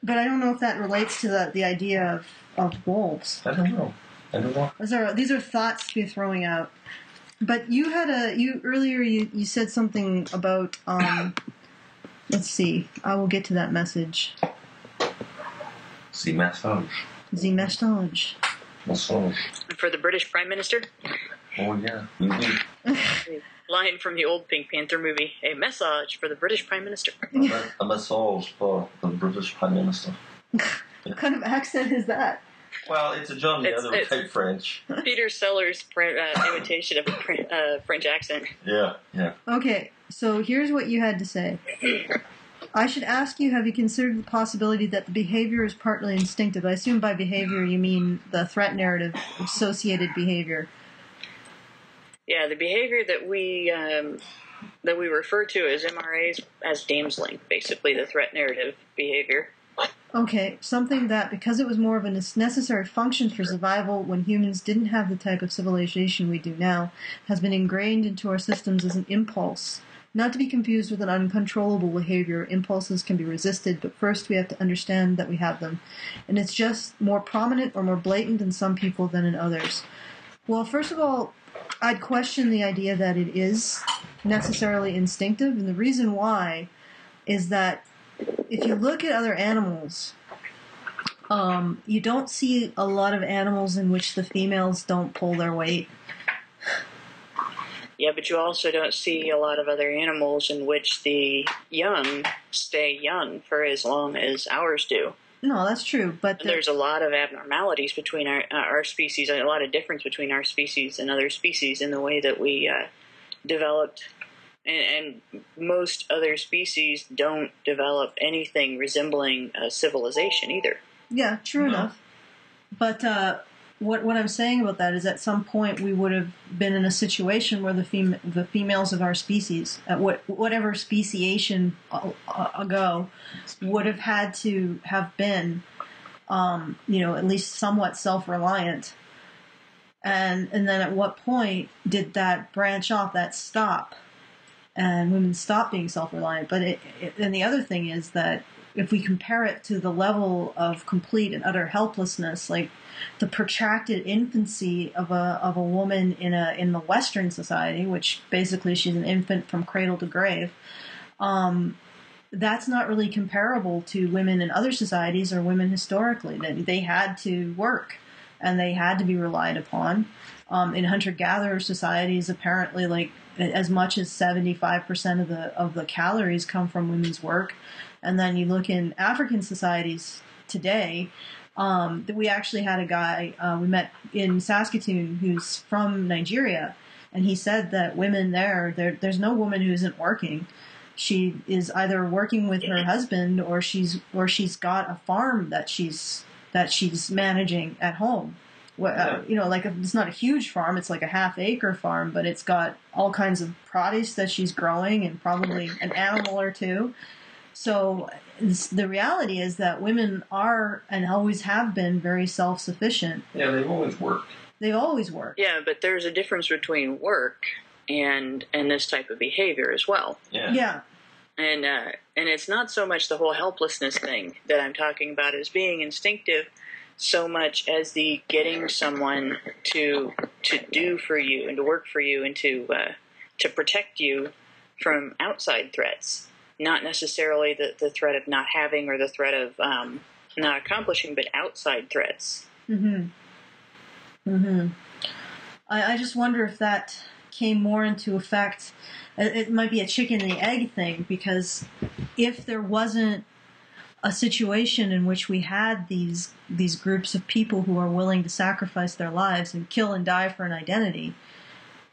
But I don't know if that relates to the idea of wolves. I don't know. These are thoughts to be throwing out. But you earlier you said something about let's see. I will get to that message. The message. The message. Massage. For the British Prime Minister? Oh, yeah. Mm-hmm. Line from the old Pink Panther movie. A message for the British Prime Minister. A massage for the British Prime Minister. What kind of accent is that? Well, it's a John the other type French. Peter Sellers' imitation of a French accent. Yeah. Okay, so here's what you had to say. I should ask you, have you considered the possibility that the behavior is partly instinctive? I assume by behavior you mean the threat narrative associated behavior. Yeah, the behavior that we refer to as MRAs as damseling, basically the threat narrative behavior. Okay, something that, because it was more of a necessary function for survival when humans didn't have the type of civilization we do now, has been ingrained into our systems as an impulse. Not to be confused with an uncontrollable behavior. Impulses can be resisted, but first we have to understand that we have them. And it's just more prominent or more blatant in some people than in others. Well, first of all, I'd question the idea that it is necessarily instinctive, and the reason why is that if you look at other animals, you don't see a lot of animals in which the females don't pull their weight. Yeah, but you also don't see a lot of other animals in which the young stay young for as long as ours do. No, that's true. But there's a lot of abnormalities between our species, and a lot of difference between our species and other species in the way that we developed. And most other species don't develop anything resembling a civilization either. Yeah, true enough. But what I'm saying about that is at some point we would have been in a situation where the females of our species, at whatever speciation ago, would have had to have been, at least somewhat self-reliant. And then at what point did that branch off, that stop? And women stop being self-reliant. But and the other thing is that if we compare it to the level of complete and utter helplessness, like the protracted infancy of a woman in the Western society, which basically she's an infant from cradle to grave, that's not really comparable to women in other societies or women historically. They had to work and they had to be relied upon. In hunter-gatherer societies, apparently, like as much as 75% of the calories come from women's work. And then you look in African societies today. That we actually had a guy we met in Saskatoon who's from Nigeria, and he said that women there's no woman who isn't working. She is either working with her husband or she's got a farm that she's managing at home. Like it's not a huge farm; it's like a half-acre farm, but it's got all kinds of produce that she's growing and probably an animal or two. So the reality is that women are and always have been very self-sufficient. Yeah, they've always worked. They've always worked. Yeah, but there's a difference between work and this type of behavior as well. Yeah. And it's not so much the whole helplessness thing that I'm talking about as being instinctive, so much as the getting someone to do for you and to work for you and to protect you from outside threats. Not necessarily the threat of not having or the threat of not accomplishing, but outside threats. Mm-hmm. Mm-hmm. I just wonder if that came more into effect. It might be a chicken and the egg thing, because if there wasn't a situation in which we had these groups of people who are willing to sacrifice their lives and kill and die for an identity,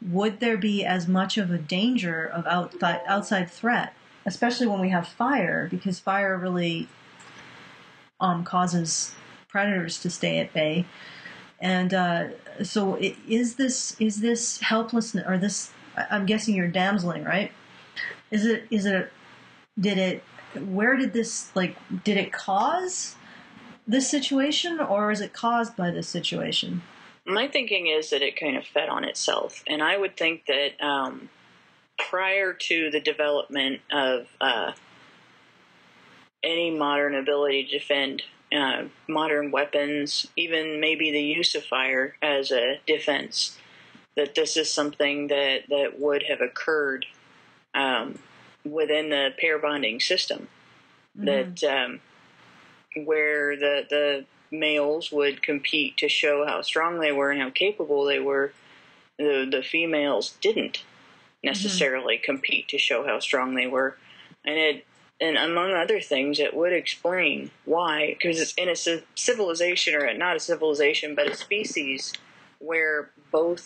would there be as much of a danger of outside threat? Especially when we have fire, because fire really causes predators to stay at bay. And so is this helplessness, or this, I'm guessing you're damseling, right? Where did this, did it cause this situation, or is it caused by this situation? My thinking is that it kind of fed on itself. And I would think that prior to the development of any modern ability to defend, modern weapons, even maybe the use of fire as a defense, that this is something that would have occurred within the pair bonding system, that where the males would compete to show how strong they were and how capable they were. The females didn't necessarily compete to show how strong they were, and among other things, it would explain why, because it's in a civilization, or not a civilization, but a species where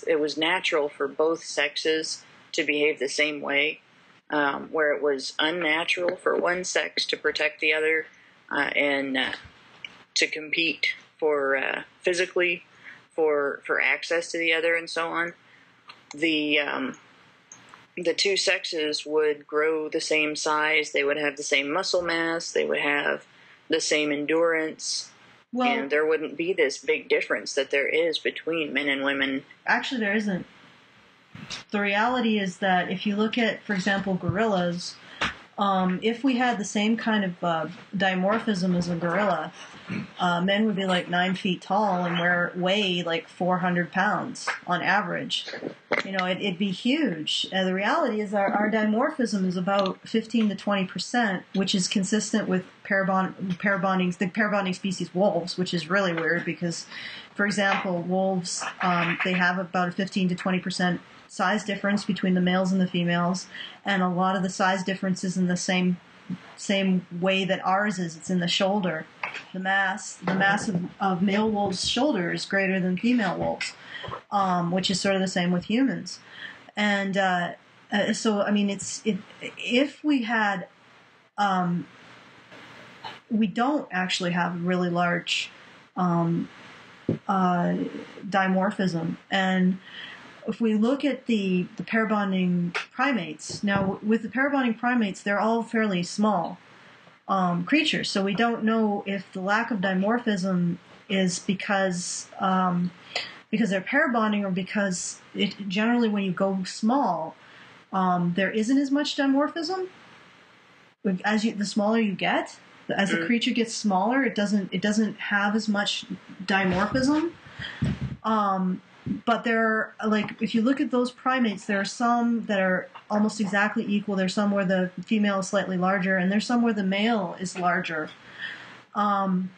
it was natural for both sexes to behave the same way, where it was unnatural for one sex to protect the other and to compete for physically for access to the other and so on. The two sexes would grow the same size. They would have the same muscle mass. They would have the same endurance. Well, and there wouldn't be this big difference that there is between men and women. Actually, there isn't. The reality is that if you look at, for example, gorillas, if we had the same kind of dimorphism as a gorilla, men would be like 9 feet tall and weigh like 400 pounds on average. It'd be huge. The reality is our dimorphism is about 15 to 20%, which is consistent with the pair bonding species wolves, which is really weird because, for example, wolves, they have about a 15 to 20% size difference between the males and the females, and a lot of the size difference is in the same way that ours is. It's in the shoulder. The mass of male wolves' shoulder is greater than female wolves, which is sort of the same with humans. And so, I mean, if we had, we don't actually have really large dimorphism. And if we look at the pair bonding primates, now with the pair bonding primates, they're all fairly small creatures. So we don't know if the lack of dimorphism is because they're pair bonding, or because generally when you go small, there isn't as much dimorphism. The smaller you get, as the creature gets smaller, it doesn't have as much dimorphism. But if you look at those primates, there are some that are almost exactly equal. There's some where the female is slightly larger, and there's some where the male is larger. And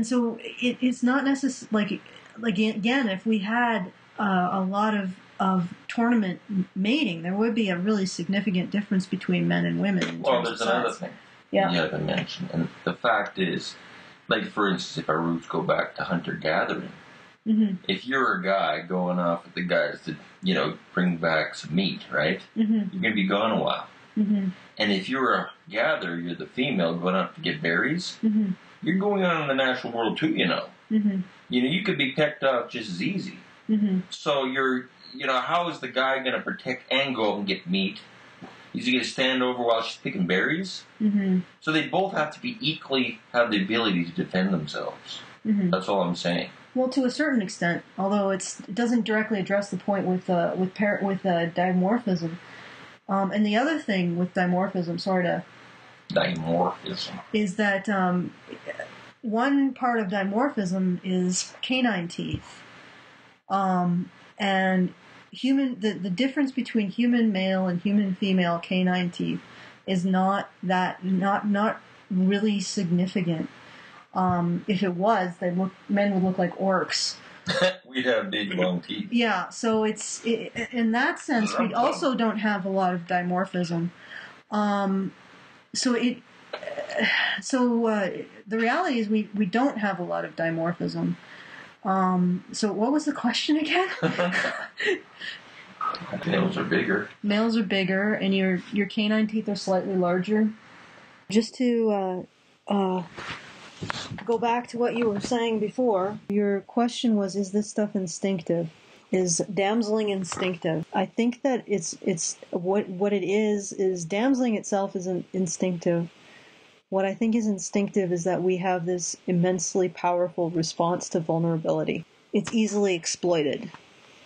so it's not necessarily like again, if we had a lot of tournament mating, there would be a really significant difference between men and women. Well, there's another thing you haven't mentioned, and the fact is, like for instance, if our roots go back to hunter-gathering, if you're a guy going off with the guys to bring back some meat, right? You're going to be gone a while. And if you're a gatherer, you're the female going out to get berries. You're going out in the natural world too, you could be picked off just as easy. So how is the guy going to protect and go out and get meat? Is he going to stand over while she's picking berries? So they both have to be equally have the ability to defend themselves. That's all I'm saying. Well, to a certain extent, although it doesn't directly address the point with dimorphism. And the other thing with dimorphism, is that one part of dimorphism is canine teeth, and the difference between human male and human female canine teeth is not really significant. If it was, men would look like orcs. We'd have big, long teeth. Yeah, so in that sense, we also don't have a lot of dimorphism. The reality is we don't have a lot of dimorphism. So what was the question again? Males are bigger. Males are bigger, and your canine teeth are slightly larger. Just to go back to what you were saying before, your question was, is this stuff instinctive? Is damseling instinctive? I think that it's what it is damseling itself isn't instinctive. What I think is instinctive is that we have this immensely powerful response to vulnerability. It's easily exploited.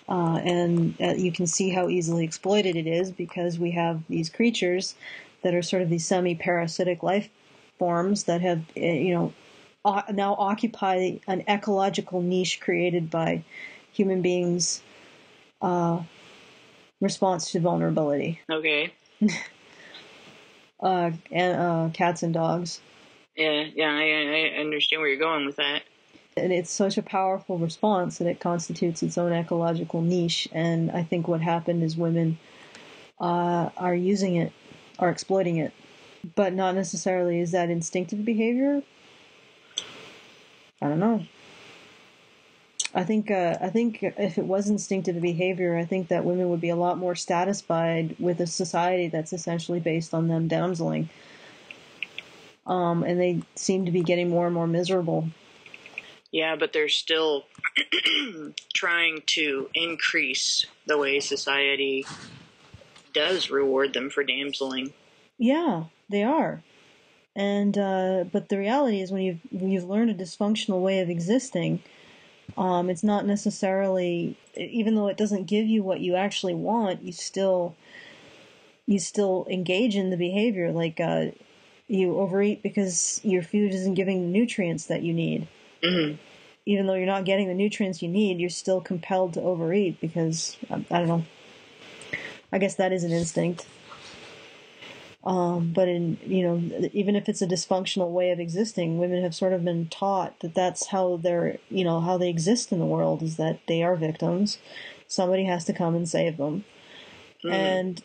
And you can see how easily exploited it is because we have these creatures that are sort of these semi-parasitic life forms that have, now occupy an ecological niche created by human beings' response to vulnerability. Okay. And cats and dogs. Yeah, I understand where you're going with that. And it's such a powerful response that it constitutes its own ecological niche. And I think what happened is women are using it, are exploiting it, but not necessarily is that instinctive behavior. I don't know. I think if it was instinctive behavior, I think that women would be a lot more satisfied with a society that's essentially based on them damseling. And they seem to be getting more and more miserable. Yeah, but they're still trying to increase the way society does reward them for damseling. Yeah, they are. And but the reality is, when you've learned a dysfunctional way of existing, it's not necessarily, even though it doesn't give you what you actually want, you still engage in the behavior. Like you overeat because your food isn't giving the nutrients that you need. Mm-hmm. Even though you're not getting the nutrients you need, you're still compelled to overeat because, I don't know. I guess that is an instinct. But even if it's a dysfunctional way of existing, women have sort of been taught that that's how how they exist in the world, is that they are victims. Somebody has to come and save them. Mm. And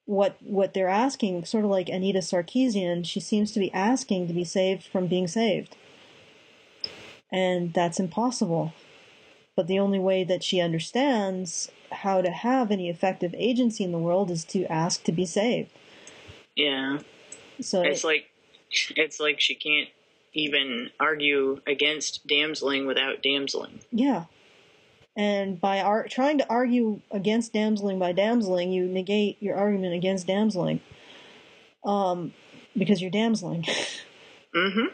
what they're asking, sort of like Anita Sarkeesian, she seems to be asking to be saved from being saved. And that's impossible. But the only way that she understands how to have any effective agency in the world is to ask to be saved. Yeah. So it's like she can't even argue against damseling without damseling. Yeah. And by trying to argue against damseling by damseling, you negate your argument against damseling. Because you're damseling. Mm-hmm.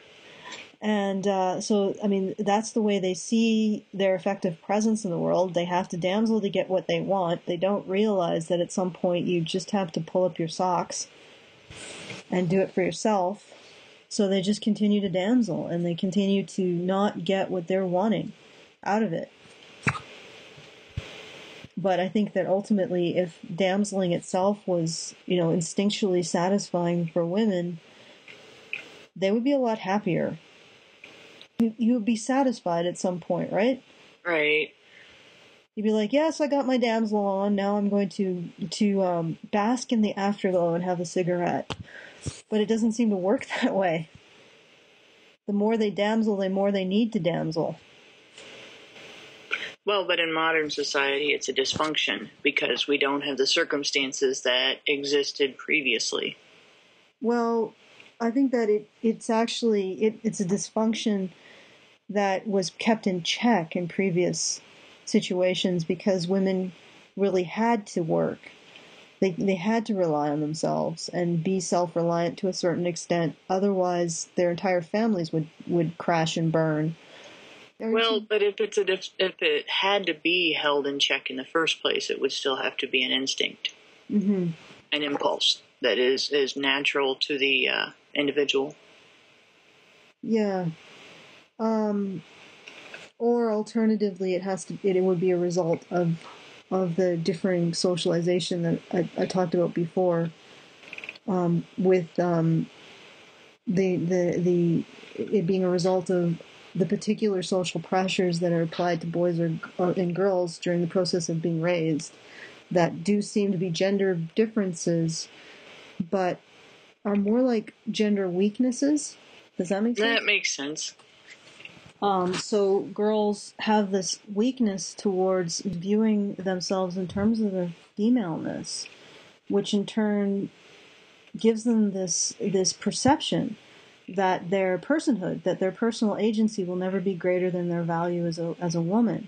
And so, I mean, that's the way they see their effective presence in the world. They have to damsel to get what they want. They don't realize that at some point you just have to pull up your socks and do it for yourself. So they just continue to damsel, and they continue to not get what they're wanting out of it. But I think that ultimately, if damseling itself was, instinctually satisfying for women, they would be a lot happier. You would be satisfied at some point, right? Right. You'd be like, yes, I got my damsel on. Now I'm going to bask in the afterglow and have a cigarette. But it doesn't seem to work that way. The more they damsel, the more they need to damsel. Well, but in modern society, it's a dysfunction because we don't have the circumstances that existed previously. Well, I think that it's actually a dysfunction that was kept in check in previous situations because women really had to work. They had to rely on themselves and be self-reliant to a certain extent. Otherwise, their entire families would crash and burn. Well, but if it had to be held in check in the first place, it would still have to be an instinct, mm-hmm. an impulse that is natural to the individual. Yeah. Or alternatively, it would be a result of the differing socialization that I talked about before, with it being a result of the particular social pressures that are applied to boys and girls during the process of being raised, that do seem to be gender differences, but are more like gender weaknesses. Does that make sense? That makes sense. So girls have this weakness towards viewing themselves in terms of their femaleness, which in turn gives them this perception that their personhood, that their personal agency will never be greater than their value as a woman,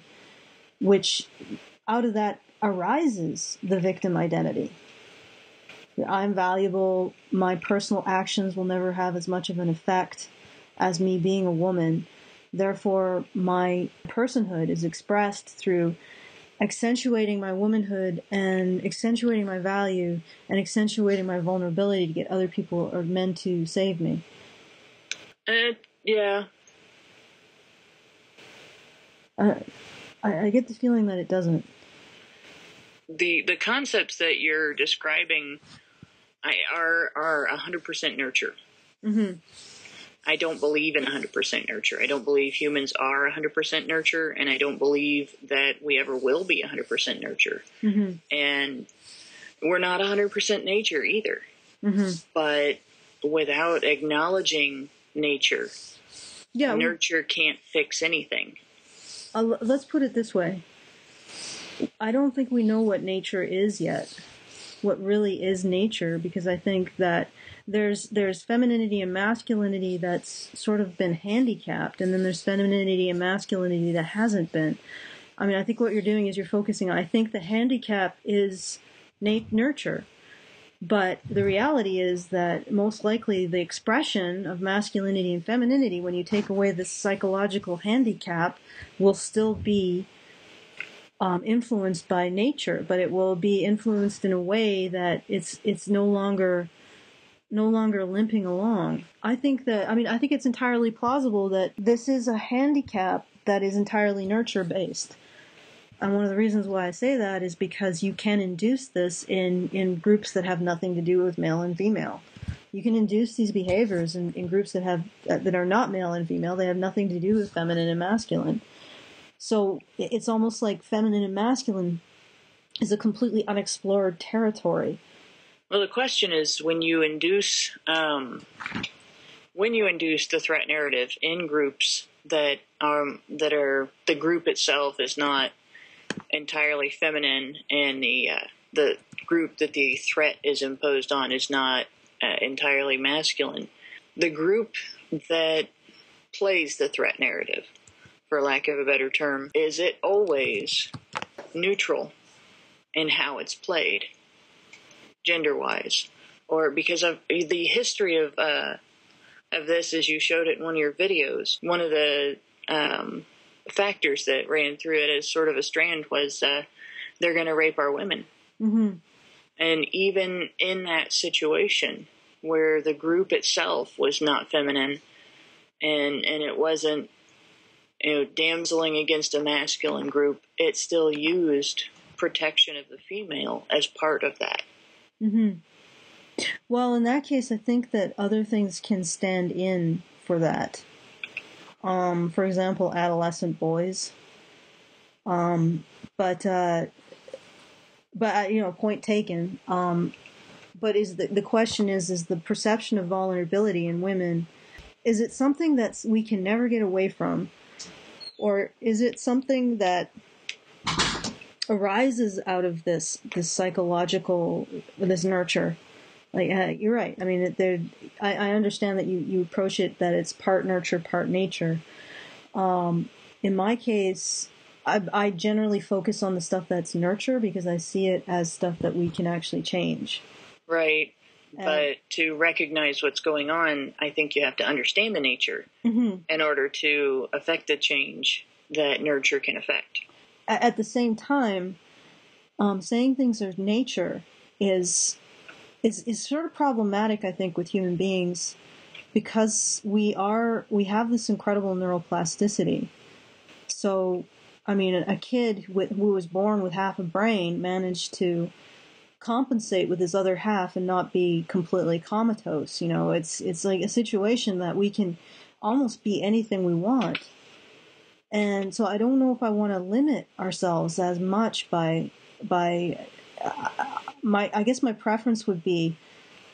which out of that arises the victim identity. I'm valuable, my personal actions will never have as much of an effect as me being a woman. Therefore, my personhood is expressed through accentuating my womanhood and accentuating my value and accentuating my vulnerability to get other people or men to save me. Yeah. I get the feeling that it doesn't. The concepts that you're describing are 100% nurture. Mm-hmm. I don't believe in 100% nurture. I don't believe humans are 100% nurture, and I don't believe that we ever will be 100% nurture. Mm-hmm. And we're not 100% nature either. Mm-hmm. But without acknowledging nature, nurture can't fix anything. Let's put it this way. I don't think we know what nature is yet. What really is nature, because I think that there's femininity and masculinity that's sort of been handicapped, and then there's femininity and masculinity that hasn't been. I mean, I think what you're doing is you're focusing on, I think the handicap is nurture. But the reality is that most likely the expression of masculinity and femininity, when you take away this psychological handicap, will still be influenced by nature, but it will be influenced in a way that it's no longer limping along. I think it's entirely plausible that this is a handicap that is entirely nurture based. And one of the reasons why I say that is because you can induce this in groups that have nothing to do with male and female. You can induce these behaviors in groups that are not male and female. They have nothing to do with feminine and masculine. So it's almost like feminine and masculine is a completely unexplored territory. Well, the question is when you induce the threat narrative in groups that are the group itself is not entirely feminine, and the group that the threat is imposed on is not entirely masculine. The group that plays the threat narrative, for lack of a better term, is it always neutral in how it's played, gender-wise? Or because of the history of this, as you showed it in one of your videos, one of the factors that ran through it as sort of a strand was they're going to rape our women. Mm-hmm. And even in that situation where the group itself was not feminine and it wasn't damseling against a masculine group, it still used protection of the female as part of that. Mm-hmm. Well, in that case, I think that other things can stand in for that. For example, adolescent boys. But point taken. But is the question is the perception of vulnerability in women, is it something that we can never get away from? Or is it something that arises out of this psychological, this nurture? Like, you're right. I mean, I understand that you approach it that it's part nurture, part nature. In my case, I generally focus on the stuff that's nurture because I see it as stuff that we can actually change. Right. But to recognize what's going on, I think you have to understand the nature in order to affect the change that nurture can affect. At the same time, saying things are nature is sort of problematic, I think, with human beings, because we have this incredible neuroplasticity. So, I mean, a kid who was born with half a brain managed to compensate with his other half and not be completely comatose. It's like a situation that we can almost be anything we want. And so I don't know if I want to limit ourselves as much by I guess my preference would be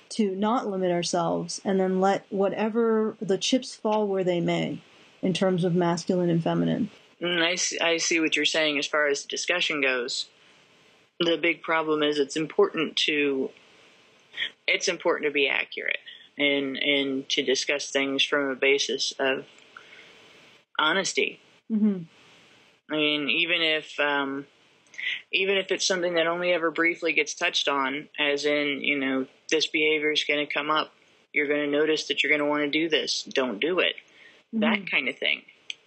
to not limit ourselves and then let whatever the chips fall where they may in terms of masculine and feminine. I see what you're saying as far as the discussion goes. The big problem is it's important to be accurate and to discuss things from a basis of honesty. Mm-hmm. I mean, even if it's something that only ever briefly gets touched on, as in, this behavior is going to come up, you're going to notice that you're going to want to do this, don't do it. Mm-hmm. That kind of thing.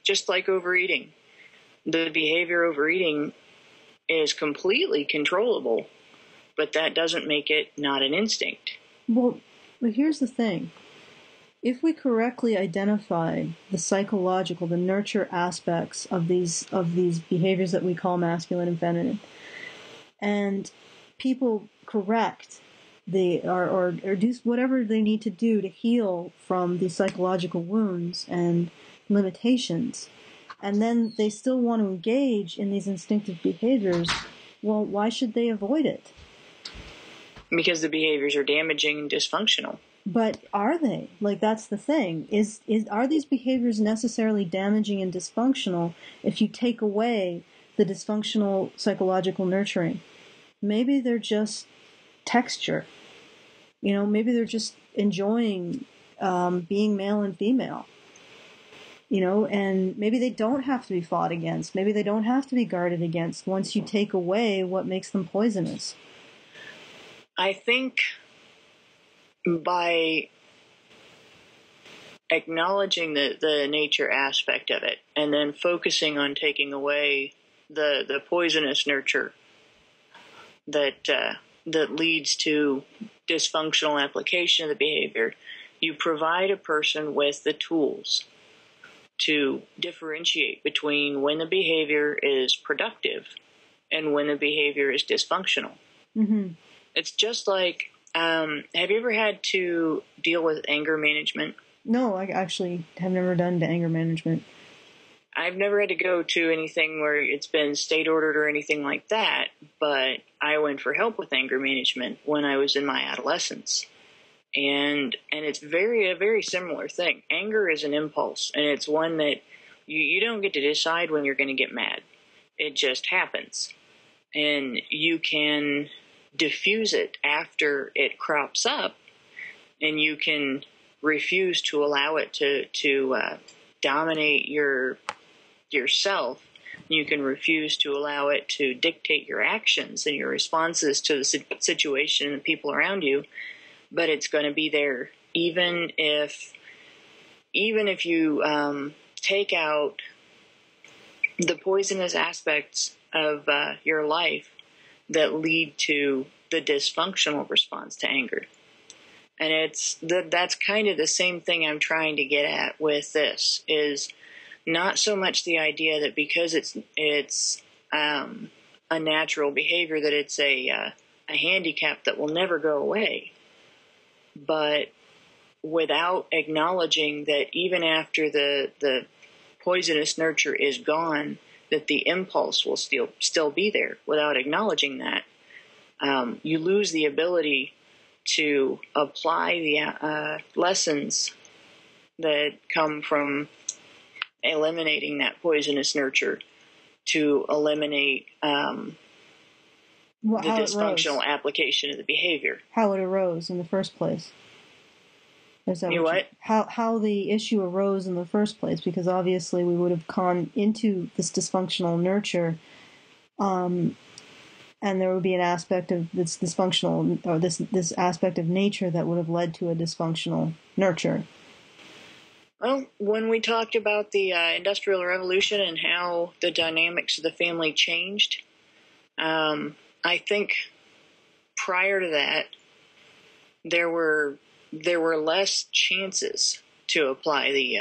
Just like overeating. The behavior overeating is completely controllable, but that doesn't make it not an instinct. Well, but here's the thing. If we correctly identify the psychological, the nurture aspects of these behaviors that we call masculine and feminine, and people correct or do whatever they need to do to heal from these psychological wounds and limitations, and then they still want to engage in these instinctive behaviors, well, why should they avoid it? Because the behaviors are damaging and dysfunctional. But are they? Like, that's the thing. Are these behaviors necessarily damaging and dysfunctional if you take away the dysfunctional psychological nurturing? Maybe they're just texture. Maybe they're just enjoying being male and female. And maybe they don't have to be fought against. Maybe they don't have to be guarded against once you take away what makes them poisonous. I think by acknowledging the nature aspect of it and then focusing on taking away the poisonous nurture that leads to dysfunctional application of the behavior, you provide a person with the tools to differentiate between when the behavior is productive and when the behavior is dysfunctional. Mm-hmm. It's just like, have you ever had to deal with anger management? No, I actually have never done anger management. I've never had to go to anything where it's been state ordered or anything like that, but I went for help with anger management when I was in my adolescence. And it's a very similar thing. Anger is an impulse, and it's one that you don't get to decide when you're going to get mad. It just happens. And you can diffuse it after it crops up, and you can refuse to allow it to dominate yourself. You can refuse to allow it to dictate your actions and your responses to the situation and the people around you. But it's going to be there, even if you take out the poisonous aspects of your life that lead to the dysfunctional response to anger. And that's kind of the same thing I'm trying to get at with this, is not so much the idea that because it's a natural behavior that it's a handicap that will never go away, but without acknowledging that even after the poisonous nurture is gone, that the impulse will still be there. Without acknowledging that, you lose the ability to apply the lessons that come from eliminating that poisonous nurture to eliminate the dysfunctional application of the behavior. How it arose in the first place. How the issue arose in the first place, because obviously we would have gone into this dysfunctional nurture, and there would be an aspect of this dysfunctional, or this aspect of nature that would have led to a dysfunctional nurture. Well, when we talked about the Industrial Revolution and how the dynamics of the family changed, I think prior to that, there were less chances to apply the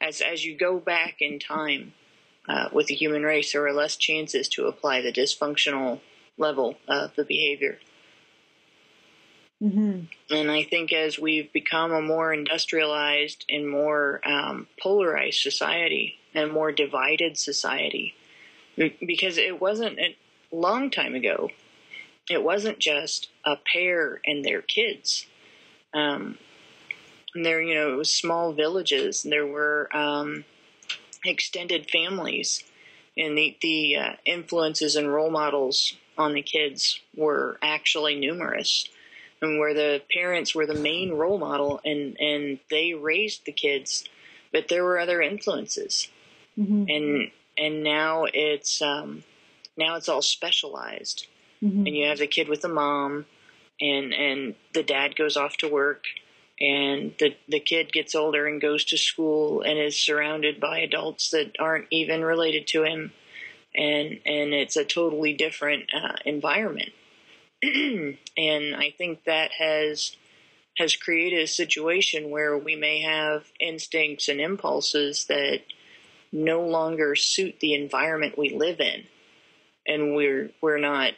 as you go back in time with the human race, there were less chances to apply the dysfunctional level of the behavior. Mm-hmm. And I think as we've become a more industrialized and more polarized society and more divided society, because it wasn't a long time ago, it wasn't just a pair and their kids. And there, it was small villages. There were extended families, and the influences and role models on the kids were actually numerous, and where the parents were the main role model, and they raised the kids, but there were other influences, mm-hmm. and now it's all specialized, mm-hmm. and you have the kid with the mom, and the dad goes off to work, and the kid gets older and goes to school and is surrounded by adults that aren't even related to him, and it's a totally different environment. And I think that has created a situation where we may have instincts and impulses that no longer suit the environment we live in, and we're not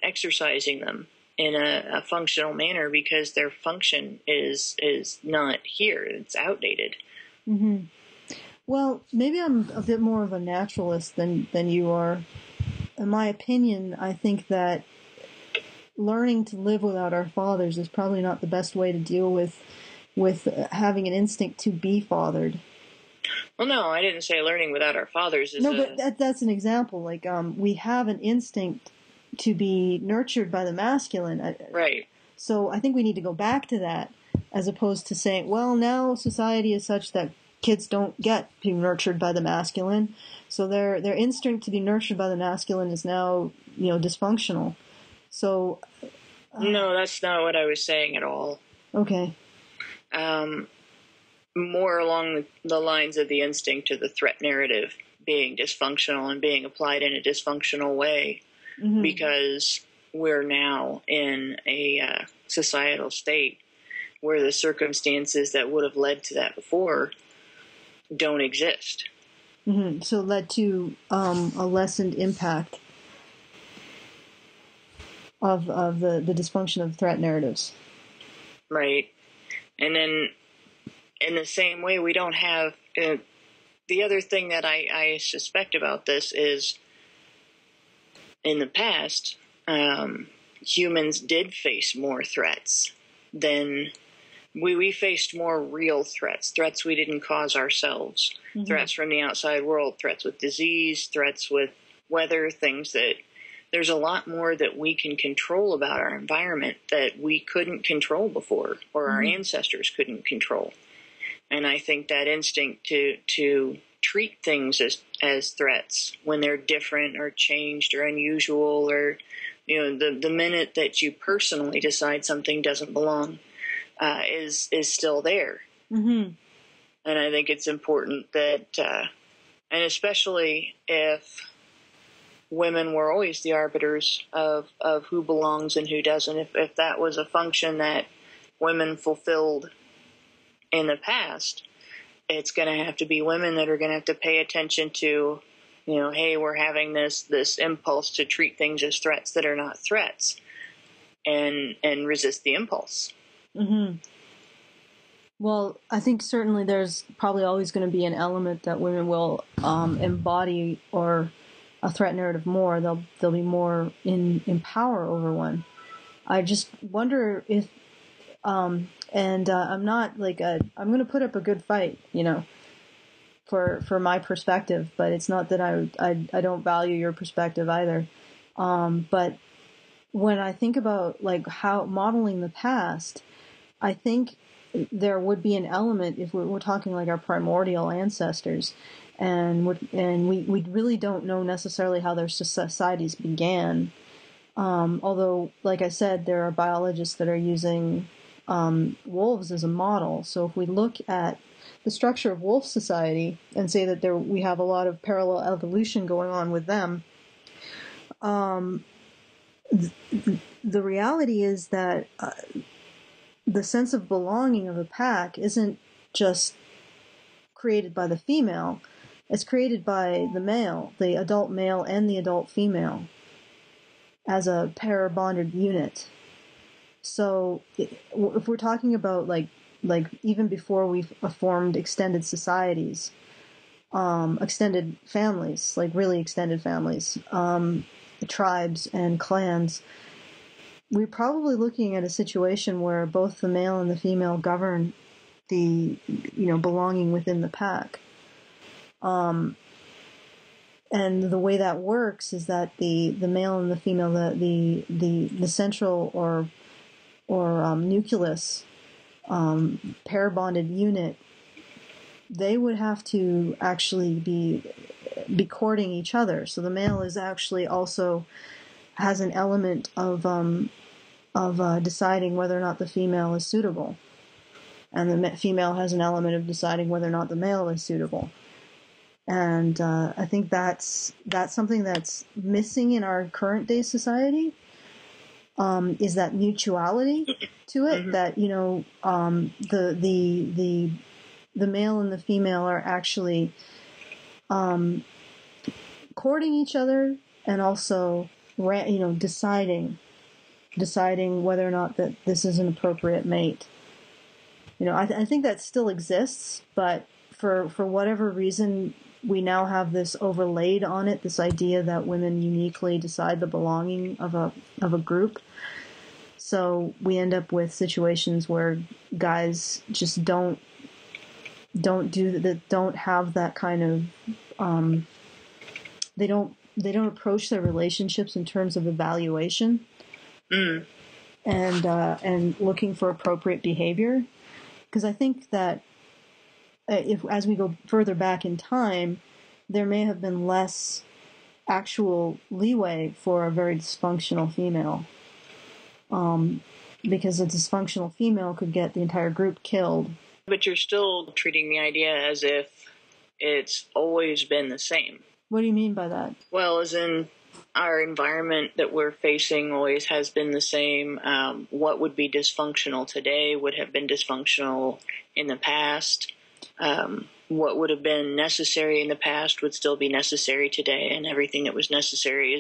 exercising them in a functional manner because their function is not here. It's outdated. Mm-hmm. Well, maybe I'm a bit more of a naturalist than you are. In my opinion, I think that learning to live without our fathers is probably not the best way to deal with having an instinct to be fathered. Well, no, I didn't say learning without our fathers is but that's an example. Like, we have an instinct to be nurtured by the masculine. Right. So I think we need to go back to that, as opposed to saying, well, now society is such that kids don't get to be nurtured by the masculine, so their instinct to be nurtured by the masculine is now, dysfunctional. So no, that's not what I was saying at all. Okay. More along the lines of the instinct of the threat narrative being dysfunctional and being applied in a dysfunctional way, mm-hmm. because we're now in a societal state where the circumstances that would have led to that before don't exist. Mm-hmm. So it led to a lessened impact of the dysfunction of threat narratives. Right. And then in the same way, we don't have... the other thing that I suspect about this is, in the past, humans did face more threats than... We faced more real threats we didn't cause ourselves, mm-hmm. threats from the outside world, threats with disease, threats with weather, things that... There's a lot more that we can control about our environment that we couldn't control before, or our mm-hmm. ancestors couldn't control. And I think that instinct to treat things as threats when they're different or changed or unusual, or, the minute that you personally decide something doesn't belong, is still there. Mm-hmm. And I think it's important that, and especially if women were always the arbiters of who belongs and who doesn't, if that was a function that women fulfilled in the past, it's going to have to be women that are going to have to pay attention to, hey, we're having this impulse to treat things as threats that are not threats, and resist the impulse. Mm-hmm. Well, I think certainly there's probably always going to be an element that women will embody or a threat narrative more. They'll be more in power over one. I just wonder if, I'm not like I'm going to put up a good fight, for my perspective, but it's not that I don't value your perspective either. But when I think about like how modeling the past, I think there would be an element if we're talking like our primordial ancestors, and we really don't know necessarily how their societies began. Although, like I said, there are biologists that are using wolves as a model. So if we look at the structure of wolf society and say that we have a lot of parallel evolution going on with them, the reality is that the sense of belonging of a pack isn't just created by the female. It's created by the male, the adult male and the adult female, as a pair bonded unit. So if we're talking about like even before we've formed extended societies, extended families, like really extended families, tribes and clans, we're probably looking at a situation where both the male and the female govern the, belonging within the pack. And the way that works is that the male and the female, the central or nucleus, pair bonded unit, they would have to actually be courting each other. So the male is actually also has an element of deciding whether or not the female is suitable, and the female has an element of deciding whether or not the male is suitable. And I think that's something that's missing in our current day society, is that mutuality to it. Mm-hmm. That, you know, the male and the female are actually courting each other, and also, you know, deciding whether or not that this is an appropriate mate. You know, I think that still exists, but for whatever reason, we now have this overlaid on it, this idea that women uniquely decide the belonging of a group. So we end up with situations where guys just don't have that kind of they don't approach their relationships in terms of evaluation and looking for appropriate behavior. Because I think that if, as we go further back in time, there may have been less actual leeway for a very dysfunctional female. Because a dysfunctional female could get the entire group killed. But you're still treating the idea as if it's always been the same. What do you mean by that? Well, as in, our environment that we're facing always has been the same. What would be dysfunctional today would have been dysfunctional in the past. What would have been necessary in the past would still be necessary today, and everything that was necessary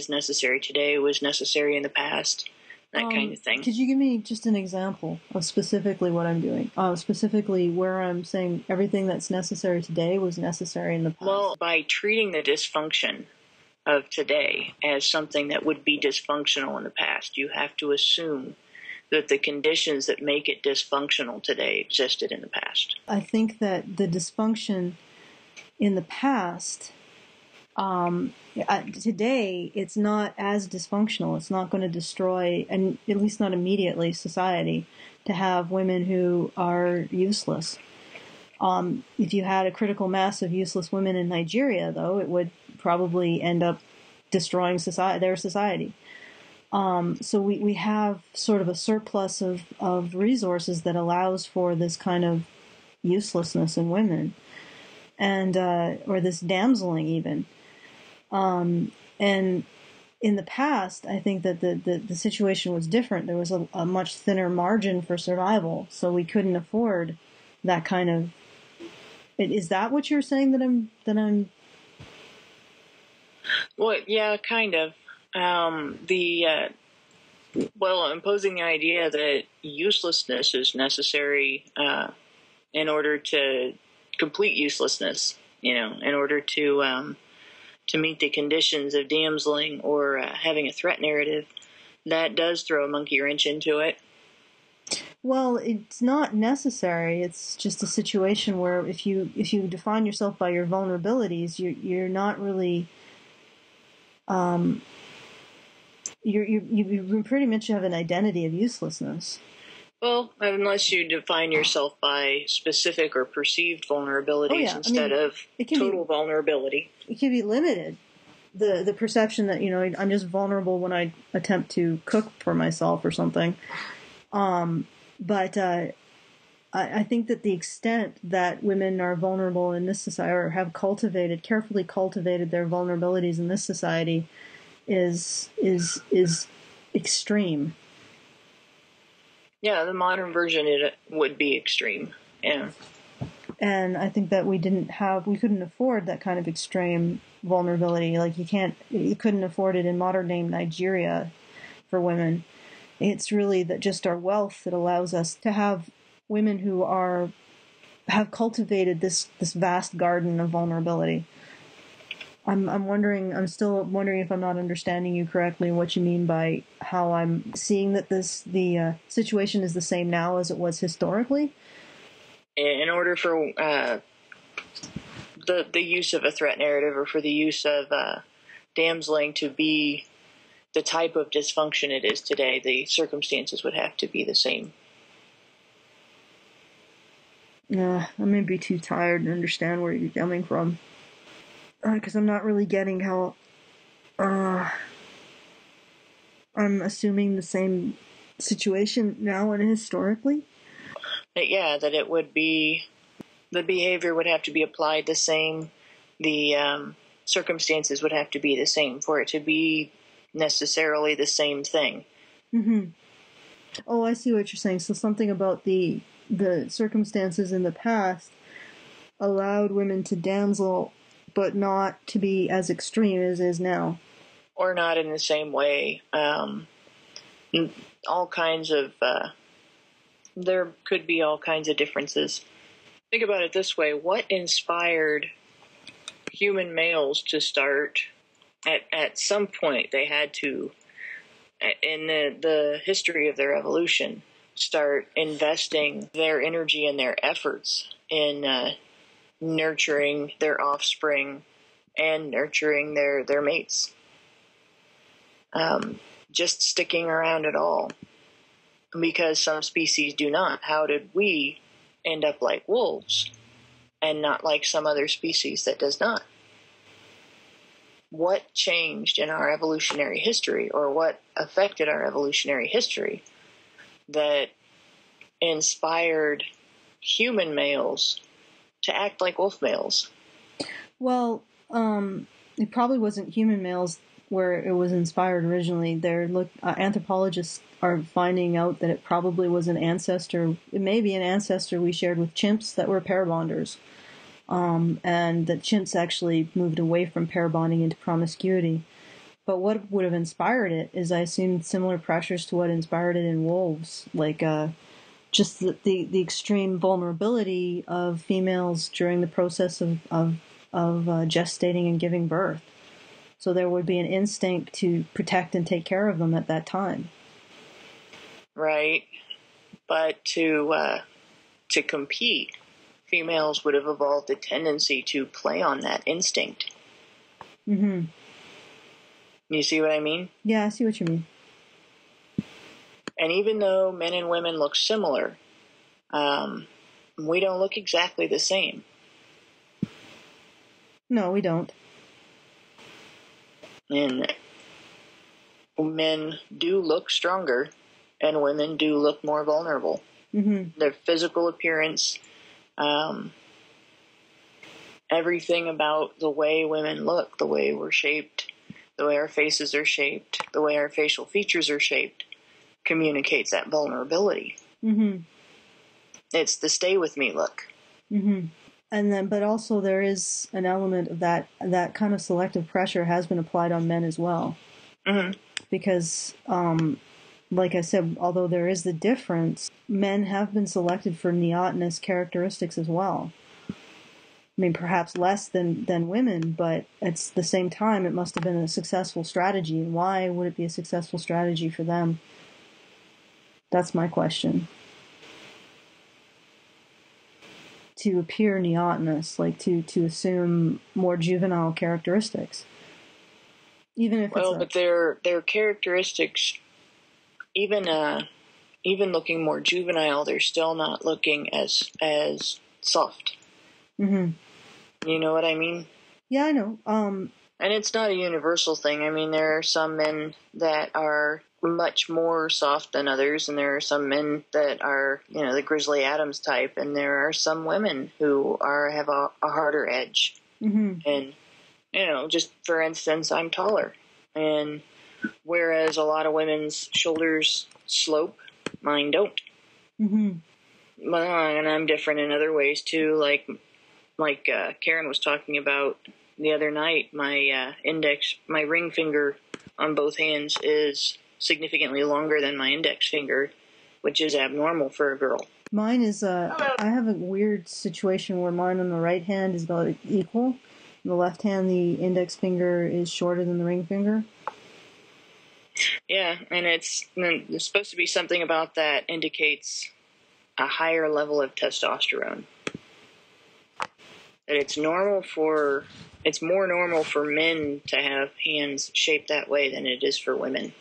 today was necessary in the past. That kind of thing. Could you give me just an example of specifically what I'm doing? Specifically where I'm saying everything that's necessary today was necessary in the past? Well, by treating the dysfunction of today as something that would be dysfunctional in the past, you have to assume that the conditions that make it dysfunctional today existed in the past. I think that the dysfunction in the past, today, it's not as dysfunctional. It's not going to destroy, and at least not immediately, society, to have women who are useless. If you had a critical mass of useless women in Nigeria, though, it would probably end up destroying their society. So we have sort of a surplus of resources that allows for this kind of uselessness in women, and or this damseling even. And in the past, I think that the situation was different. There was a much thinner margin for survival, so we couldn't afford that kind of. Is that what you're saying that I'm? Well, yeah, kind of. Imposing the idea that uselessness is necessary in order to complete uselessness, in order to meet the conditions of damseling or having a threat narrative, that does throw a monkey wrench into it. Well, it's not necessary. It's just a situation where if you define yourself by your vulnerabilities, you're not really. You pretty much have an identity of uselessness. Well, unless you define yourself by specific or perceived vulnerabilities instead of total vulnerability. It can be limited. The perception that, I'm just vulnerable when I attempt to cook for myself or something. But I think that the extent that women are vulnerable in this society, or have carefully cultivated their vulnerabilities in this society, is extreme. Yeah, the modern version it would be extreme. Yeah. And I think that we couldn't afford that kind of extreme vulnerability. Like you couldn't afford it in modern day Nigeria for women. It's really that just our wealth that allows us to have women who have cultivated this vast garden of vulnerability. I'm still wondering if I'm not understanding you correctly, what you mean by how I'm seeing that the situation is the same now as it was historically. In order for the use of a threat narrative, or for the use of damseling to be the type of dysfunction it is today, the circumstances would have to be the same. I may be too tired to understand where you're coming from. Because I'm not really getting how I'm assuming the same situation now and historically. Yeah, that it would be, the behavior would have to be applied the same the circumstances would have to be the same for it to be necessarily the same thing. Mm-hmm. Oh, I see what you're saying. So something about the circumstances in the past allowed women to damsel, but not to be as extreme as is now. Or not in the same way. All kinds of, there could be all kinds of differences. Think about it this way. What inspired human males to start, at some point they had to, in the history of their evolution, start investing their energy and their efforts in nurturing their offspring and nurturing their mates. Just sticking around at all. Because some species do not. How did we end up like wolves and not like some other species that does not? What changed in our evolutionary history, or what affected our evolutionary history that inspired human males to act like wolf males? Well, it probably wasn't human males where it was inspired originally. Anthropologists are finding out that it probably was an ancestor. It may be an ancestor we shared with chimps that were pair bonders, and that chimps actually moved away from pair bonding into promiscuity. But what would have inspired it is, I assume, similar pressures to what inspired it in wolves, like just the extreme vulnerability of females during the process of gestating and giving birth. So there would be an instinct to protect and take care of them at that time. Right. But to compete, females would have evolved a tendency to play on that instinct. Mm-hmm. You see what I mean? Yeah, I see what you mean. And even though men and women look similar, we don't look exactly the same. No, we don't. And men do look stronger, and women do look more vulnerable. Mm-hmm. Their physical appearance, everything about the way women look, the way we're shaped, the way our faces are shaped, the way our facial features are shaped, communicates that vulnerability. Mm-hmm. It's the stay with me look. Mm-hmm. And then, but also there is an element of that kind of selective pressure has been applied on men as well. Mm-hmm. Because, like I said, although there is the difference, men have been selected for neotenous characteristics as well. I mean, perhaps less than women, but at the same time, it must have been a successful strategy. And why would it be a successful strategy for them? That's my question. To appear neotenous, like to assume more juvenile characteristics. Even if but their characteristics, even looking more juvenile, they're still not looking as soft. Mm-hmm. You know what I mean? Yeah, I know. And it's not a universal thing. I mean, there are some men that are much more soft than others, and there are some men that are, the Grizzly Adams type, and there are some women who have a harder edge. Mm-hmm. And, just for instance, I'm taller. And whereas a lot of women's shoulders slope, mine don't. Mm-hmm. And I'm different in other ways, too, like Karen was talking about the other night. My my ring finger on both hands is significantly longer than my index finger, which is abnormal for a girl. Mine is, I have a weird situation where mine on the right hand is about equal. On the left hand, the index finger is shorter than the ring finger. Yeah, and there's supposed to be something about that indicates a higher level of testosterone. That it's more normal for men to have hands shaped that way than it is for women.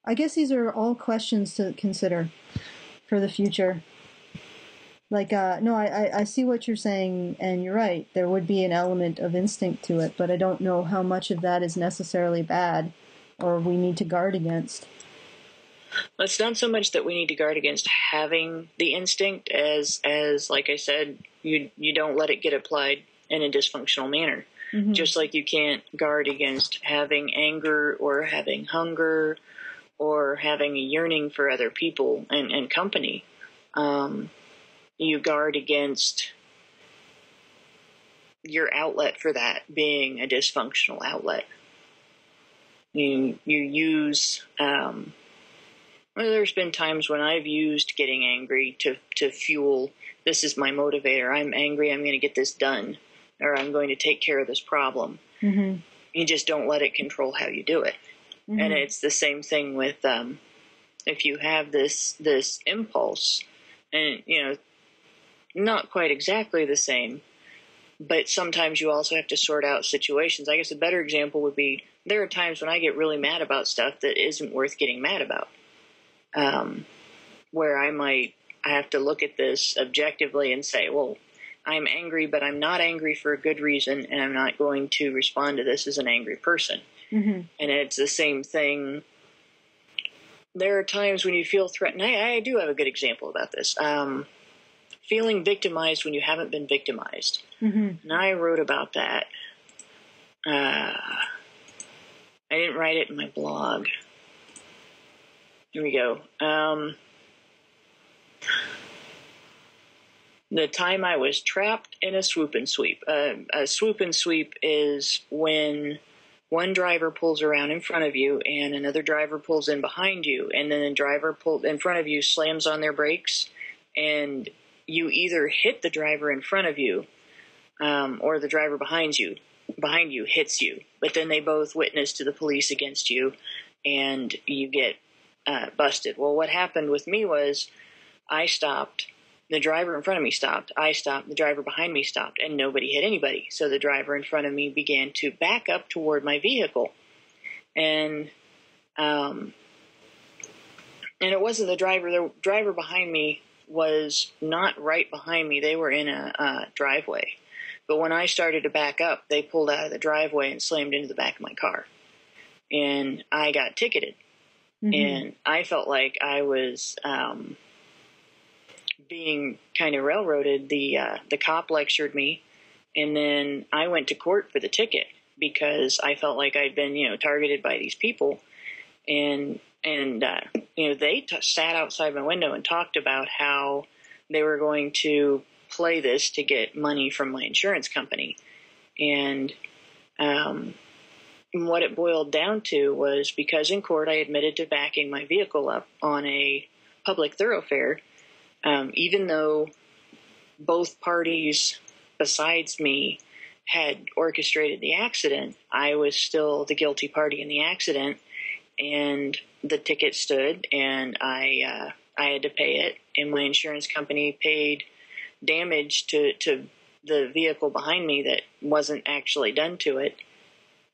I guess these are all questions to consider for the future. Like, no, I see what you're saying, and you're right. There would be an element of instinct to it, but I don't know how much of that is necessarily bad or we need to guard against. Well, it's not so much that we need to guard against having the instinct as like I said, you don't let it get applied in a dysfunctional manner. Mm-hmm. Just like you can't guard against having anger or having hunger or having a yearning for other people and company. You guard against your outlet for that being a dysfunctional outlet. You use, there's been times when I've used getting angry to fuel, this is my motivator. I'm angry, I'm going to get this done, or I'm going to take care of this problem. Mm-hmm. You just don't let it control how you do it. Mm-hmm. And it's the same thing with, if you have this impulse, and, not quite exactly the same, but sometimes you also have to sort out situations. I guess a better example would be, there are times when I get really mad about stuff that isn't worth getting mad about. Where I have to look at this objectively and say, well, I'm angry, but I'm not angry for a good reason, and I'm not going to respond to this as an angry person. Mm-hmm. And it's the same thing. There are times when you feel threatened. I do have a good example about this. Feeling victimized when you haven't been victimized. Mm-hmm. And I wrote about that. I didn't write it in my blog. Here we go. The time I was trapped in a swoop and sweep. A swoop and sweep is when one driver pulls around in front of you and another driver pulls in behind you, and then the driver pulled in front of you slams on their brakes, and you either hit the driver in front of you, or the driver behind you hits you. But then they both witness to the police against you, and you get busted. Well, what happened with me was I stopped. The driver in front of me stopped. I stopped. The driver behind me stopped, and nobody hit anybody. So the driver in front of me began to back up toward my vehicle, and it wasn't the driver. The driver behind me was not right behind me. They were in a driveway. But when I started to back up, they pulled out of the driveway and slammed into the back of my car, and I got ticketed. Mm-hmm. And I felt like I was being kind of railroaded. The cop lectured me, and then I went to court for the ticket because I felt like I'd been, targeted by these people. And they sat outside my window and talked about how they were going to play this to get money from my insurance company. And what it boiled down to was, because in court I admitted to backing my vehicle up on a public thoroughfare, even though both parties besides me had orchestrated the accident, I was still the guilty party in the accident, and the ticket stood, and I had to pay it, and my insurance company paid damage to the vehicle behind me that wasn't actually done to it.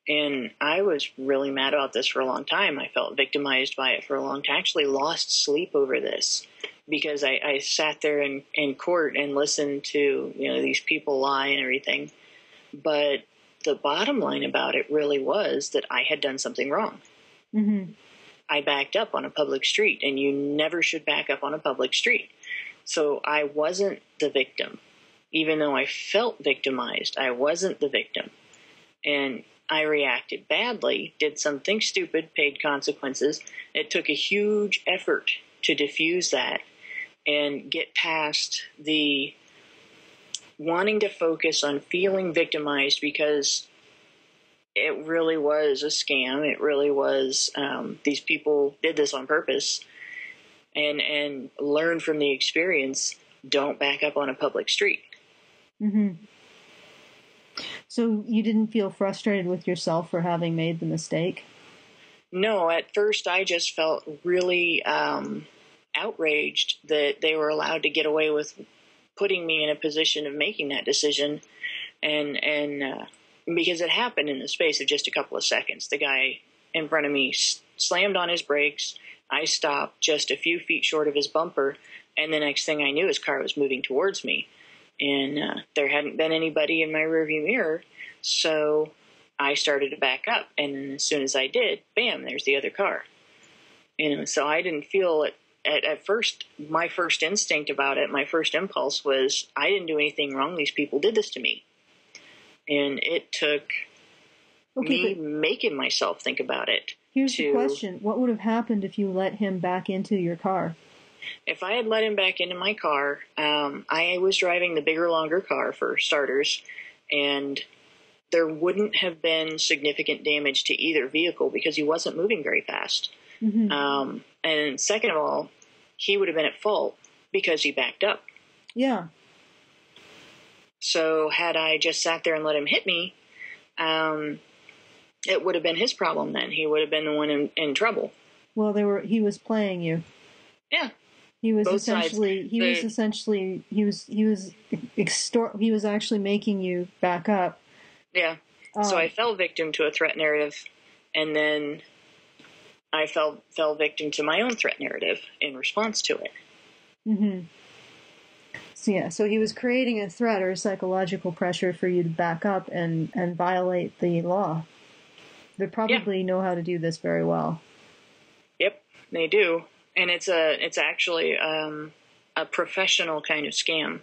And I was really mad about this for a long time. I felt victimized by it for a long time. I actually lost sleep over this because I sat there in court and listened to, these people lie and everything. But the bottom line about it really was that I had done something wrong. Mm-hmm. I backed up on a public street, and you never should back up on a public street. So I wasn't the victim. Even though I felt victimized, I wasn't the victim. And I reacted badly, did something stupid, paid consequences. It took a huge effort to diffuse that and get past the wanting to focus on feeling victimized, because it really was a scam. It really was, these people did this on purpose, and learn from the experience. Don't back up on a public street. Mm-hmm. So you didn't feel frustrated with yourself for having made the mistake? No, at first I just felt really outraged that they were allowed to get away with putting me in a position of making that decision, and because it happened in the space of just a couple of seconds. The guy in front of me slammed on his brakes. I stopped just a few feet short of his bumper, and the next thing I knew, his car was moving towards me. And there hadn't been anybody in my rearview mirror, so I started to back up. And then as soon as I did, bam, there's the other car. So I didn't feel it. At first, my first instinct about it, my first impulse was, I didn't do anything wrong. These people did this to me. And it took me making myself think about it. Here's the question. What would have happened if you let him back into your car? If I had let him back into my car, I was driving the bigger, longer car for starters, and there wouldn't have been significant damage to either vehicle because he wasn't moving very fast. Mm-hmm. And second of all, he would have been at fault because he backed up. Yeah. So had I just sat there and let him hit me, it would have been his problem then. He would have been the one in trouble. Well, he was playing you. Yeah. He was actually making you back up. Yeah. So I fell victim to a threat narrative, and then I fell victim to my own threat narrative in response to it. Mm-hmm. So he was creating a threat or a psychological pressure for you to back up and violate the law. They probably know how to do this very well. Yep, they do, and it's actually a professional kind of scam.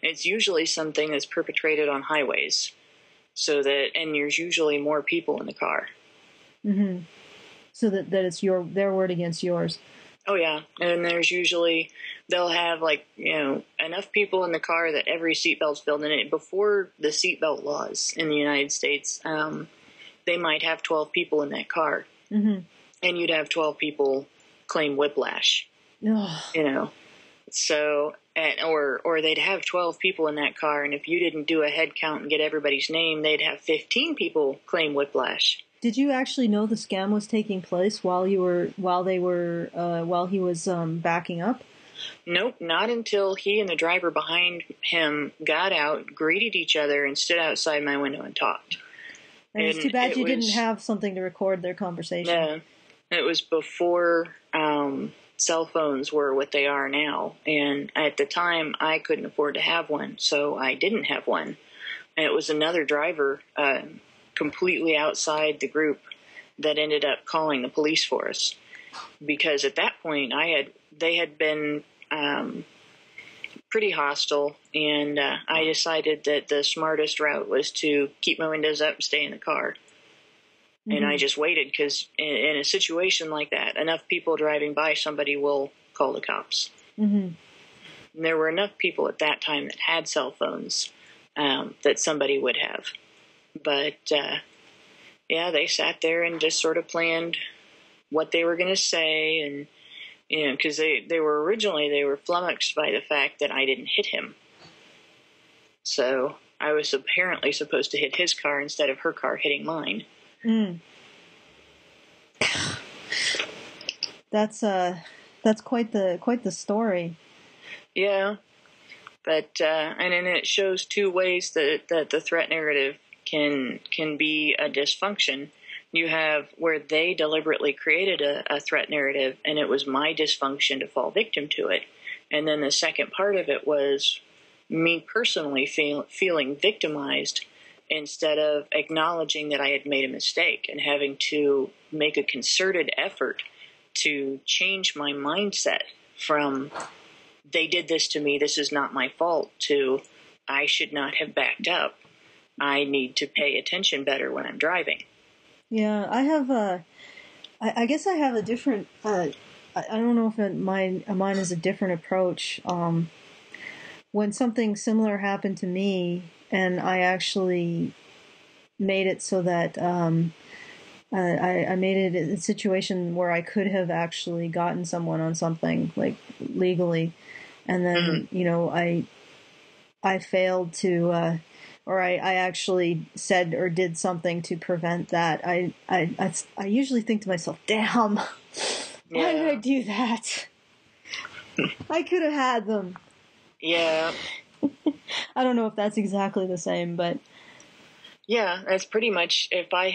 It's usually something that's perpetrated on highways, and there's usually more people in the car. Mm-hmm. So that it's their word against yours. Oh yeah, and they'll have enough people in the car that every seatbelt's filled in it. Before the seatbelt laws in the United States, they might have 12 people in that car, mm-hmm. and you'd have 12 people claim whiplash. Ugh. So or they'd have 12 people in that car, and if you didn't do a head count and get everybody's name, they'd have 15 people claim whiplash. Did you actually know the scam was taking place while he was backing up? Nope, not until he and the driver behind him got out, greeted each other, and stood outside my window and talked. And it's too bad you didn't have something to record their conversation. Yeah, it was before cell phones were what they are now, and at the time I couldn't afford to have one, so I didn't have one. And it was another driver, completely outside the group, that ended up calling the police for us, because at that point they had been pretty hostile, and I decided that the smartest route was to keep my windows up and stay in the car. Mm-hmm. And I just waited, because in a situation like that, enough people driving by, somebody will call the cops. Mm-hmm. And there were enough people at that time that had cell phones that somebody would have. But, they sat there and just sort of planned what they were going to say. And, because they were flummoxed by the fact that I didn't hit him. So I was apparently supposed to hit his car instead of her car hitting mine. Mm. That's quite the story. Yeah. But, and then it shows two ways that the threat narrative can be a dysfunction. You have where they deliberately created a threat narrative, and it was my dysfunction to fall victim to it. And then the second part of it was me personally feeling victimized instead of acknowledging that I had made a mistake and having to make a concerted effort to change my mindset from they did this to me, this is not my fault, to I should not have backed up. I need to pay attention better when I'm driving. Yeah, I guess I have a different, I don't know if mine is a different approach. When something similar happened to me, and I actually made it so that I made it a situation where I could have actually gotten someone on something, like, legally, and then, mm-hmm. I failed to, or I actually said or did something to prevent that. I usually think to myself, damn, why did I do that? I could have had them. Yeah. I don't know if that's exactly the same, but yeah, that's pretty much, if I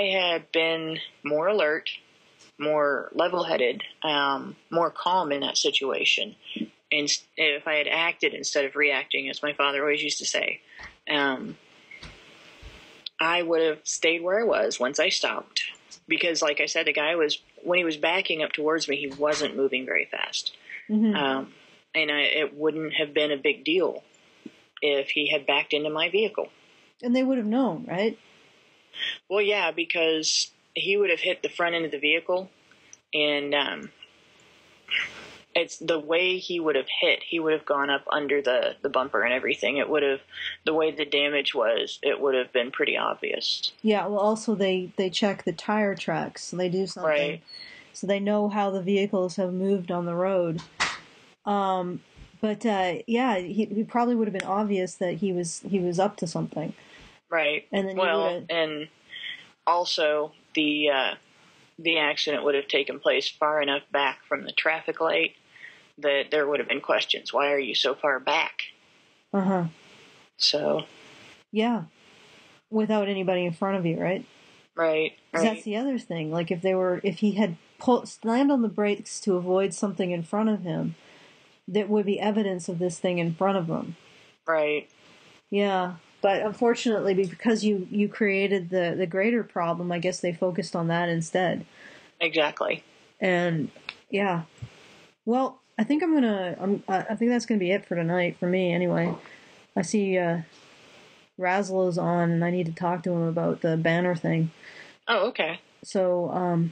had been more alert, more level-headed, more calm in that situation, and if I had acted instead of reacting, as my father always used to say, I would have stayed where I was once I stopped. Because, like I said, the guy when he was backing up towards me, he wasn't moving very fast. Mm-hmm. And it wouldn't have been a big deal if he had backed into my vehicle. And they would have known, right? Well, yeah, because he would have hit the front end of the vehicle, and it's the way he would have hit. He would have gone up under the bumper and everything. It would have, the way the damage was, it would have been pretty obvious. Yeah, well, also they check the tire tracks. So they do something. Right. So they know how the vehicles have moved on the road. But yeah, he probably would have been obvious that he was up to something. Right. And then and also the accident would have taken place far enough back from the traffic light that there would have been questions. Why are you so far back? So. Yeah. Without anybody in front of you, right? Right. That's the other thing. Like if he had slammed on the brakes to avoid something in front of him, that would be evidence of this thing in front of him. Right. Yeah. But unfortunately, because you created the greater problem, I guess they focused on that instead. Exactly. And yeah. Well, I think I think that's gonna be it for tonight for me anyway. I see Razzle is on, and I need to talk to him about the banner thing. Oh, okay. So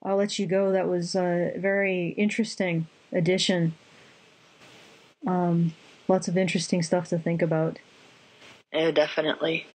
I'll let you go. That was a very interesting edition. Lots of interesting stuff to think about. Yeah, definitely.